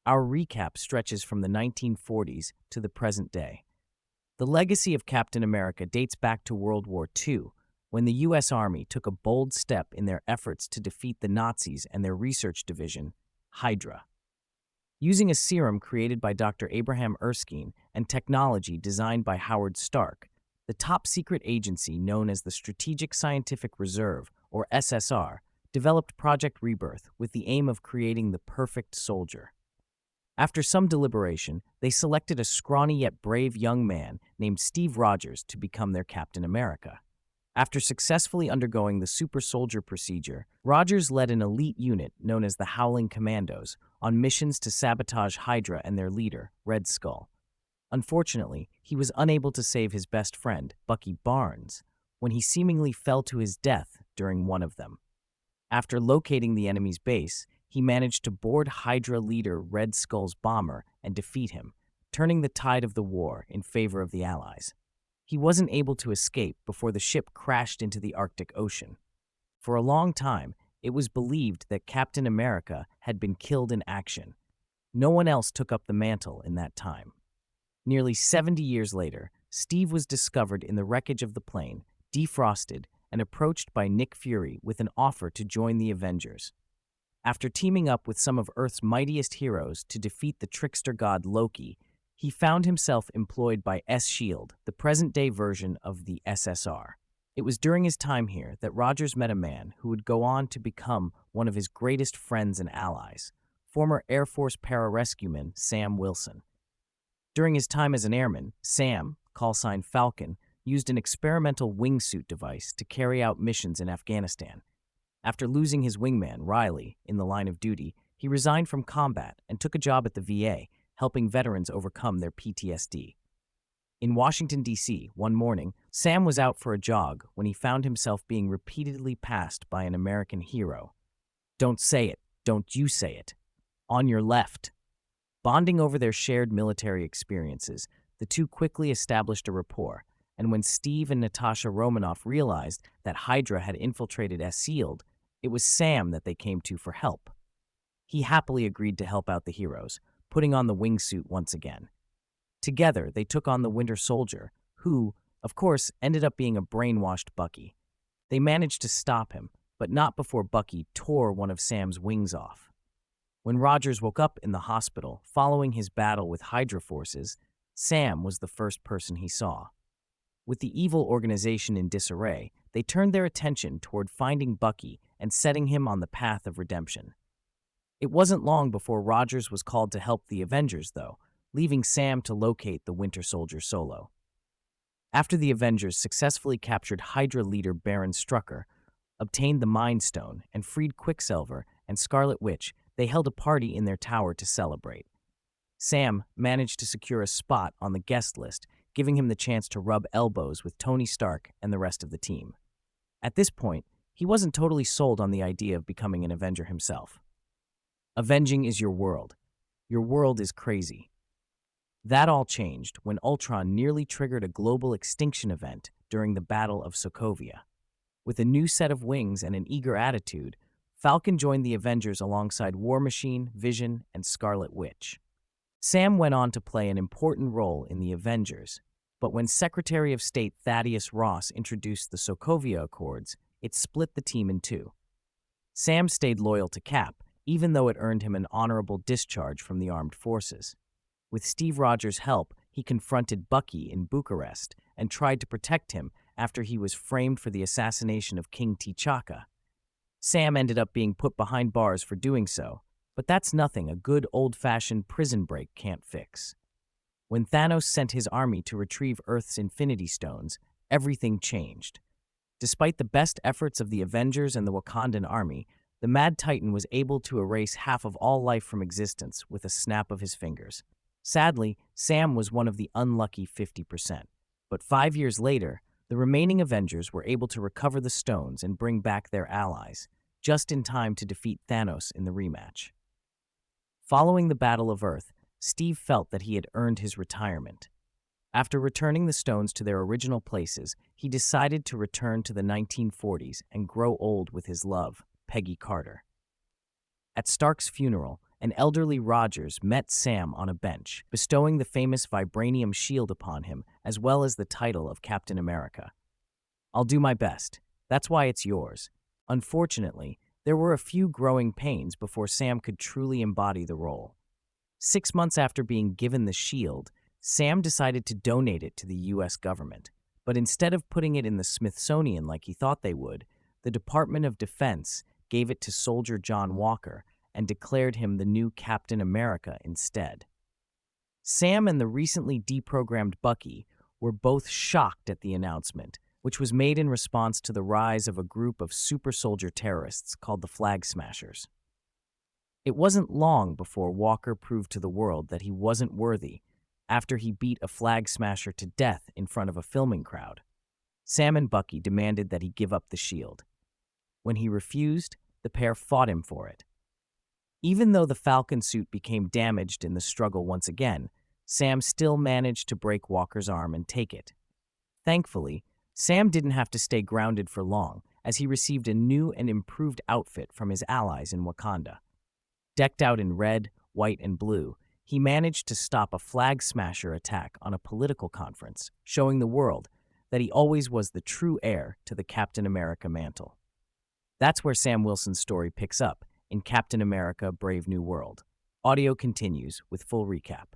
Our recap stretches from the 1940s to the present day. The legacy of Captain America dates back to World War II, when the U.S. Army took a bold step in their efforts to defeat the Nazis and their research division, Hydra. Using a serum created by Dr. Abraham Erskine and technology designed by Howard Stark, the top-secret agency known as the Strategic Scientific Reserve, or SSR, developed Project Rebirth with the aim of creating the perfect soldier. After some deliberation, they selected a scrawny yet brave young man named Steve Rogers to become their Captain America. After successfully undergoing the super soldier procedure, Rogers led an elite unit known as the Howling Commandos on missions to sabotage Hydra and their leader, Red Skull. Unfortunately, he was unable to save his best friend, Bucky Barnes, when he seemingly fell to his death during one of them. After locating the enemy's base, he managed to board Hydra leader Red Skull's bomber and defeat him, turning the tide of the war in favor of the Allies. He wasn't able to escape before the ship crashed into the Arctic Ocean. For a long time, it was believed that Captain America had been killed in action. No one else took up the mantle in that time. Nearly 70 years later, Steve was discovered in the wreckage of the plane, defrosted, and approached by Nick Fury with an offer to join the Avengers. After teaming up with some of Earth's mightiest heroes to defeat the trickster god Loki, he found himself employed by S.H.I.E.L.D., the present-day version of the SSR. It was during his time here that Rogers met a man who would go on to become one of his greatest friends and allies, former Air Force pararescueman Sam Wilson. During his time as an airman, Sam, callsign Falcon, used an experimental wingsuit device to carry out missions in Afghanistan. After losing his wingman, Riley, in the line of duty, he resigned from combat and took a job at the VA, helping veterans overcome their PTSD. In Washington, D.C., one morning, Sam was out for a jog when he found himself being repeatedly passed by an American hero. "Don't say it. Don't you say it. On your left." Bonding over their shared military experiences, the two quickly established a rapport, and when Steve and Natasha Romanoff realized that Hydra had infiltrated S.H.I.E.L.D., it was Sam that they came to for help. He happily agreed to help out the heroes, putting on the wingsuit once again. Together, they took on the Winter Soldier, who, of course, ended up being a brainwashed Bucky. They managed to stop him, but not before Bucky tore one of Sam's wings off. When Rogers woke up in the hospital following his battle with Hydra forces, Sam was the first person he saw. With the evil organization in disarray, they turned their attention toward finding Bucky and setting him on the path of redemption. It wasn't long before Rogers was called to help the Avengers, though, leaving Sam to locate the Winter Soldier solo. After the Avengers successfully captured Hydra leader Baron Strucker, obtained the Mind Stone, and freed Quicksilver and Scarlet Witch, they held a party in their tower to celebrate. Sam managed to secure a spot on the guest list, giving him the chance to rub elbows with Tony Stark and the rest of the team. At this point, he wasn't totally sold on the idea of becoming an Avenger himself. Avenging is your world. Your world is crazy. That all changed when Ultron nearly triggered a global extinction event during the Battle of Sokovia. With a new set of wings and an eager attitude, Falcon joined the Avengers alongside War Machine, Vision, and Scarlet Witch. Sam went on to play an important role in the Avengers, but when Secretary of State Thaddeus Ross introduced the Sokovia Accords, it split the team in two. Sam stayed loyal to Cap, even though it earned him an honorable discharge from the armed forces. With Steve Rogers' help, he confronted Bucky in Bucharest and tried to protect him after he was framed for the assassination of King T'Chaka. Sam ended up being put behind bars for doing so, but that's nothing a good old-fashioned prison break can't fix. When Thanos sent his army to retrieve Earth's Infinity Stones, everything changed. Despite the best efforts of the Avengers and the Wakandan army, the Mad Titan was able to erase half of all life from existence with a snap of his fingers. Sadly, Sam was one of the unlucky 50%. But 5 years later, the remaining Avengers were able to recover the stones and bring back their allies, just in time to defeat Thanos in the rematch. Following the Battle of Earth, Steve felt that he had earned his retirement. After returning the stones to their original places, he decided to return to the 1940s and grow old with his love, Peggy Carter. At Stark's funeral, an elderly Rogers met Sam on a bench, bestowing the famous vibranium shield upon him, as well as the title of Captain America. "I'll do my best. That's why it's yours." Unfortunately, there were a few growing pains before Sam could truly embody the role. 6 months after being given the shield, Sam decided to donate it to the U.S. government. But instead of putting it in the Smithsonian like he thought they would, the Department of Defense gave it to soldier John Walker and declared him the new Captain America instead. Sam and the recently deprogrammed Bucky were both shocked at the announcement, which was made in response to the rise of a group of super soldier terrorists called the Flag Smashers. It wasn't long before Walker proved to the world that he wasn't worthy after he beat a Flag Smasher to death in front of a filming crowd. Sam and Bucky demanded that he give up the shield. When he refused, the pair fought him for it. Even though the Falcon suit became damaged in the struggle once again, Sam still managed to break Walker's arm and take it. Thankfully, Sam didn't have to stay grounded for long, as he received a new and improved outfit from his allies in Wakanda. Decked out in red, white, and blue, he managed to stop a Flag Smasher attack on a political conference, showing the world that he always was the true heir to the Captain America mantle. That's where Sam Wilson's story picks up, in Captain America: Brave New World. Audio continues with full recap.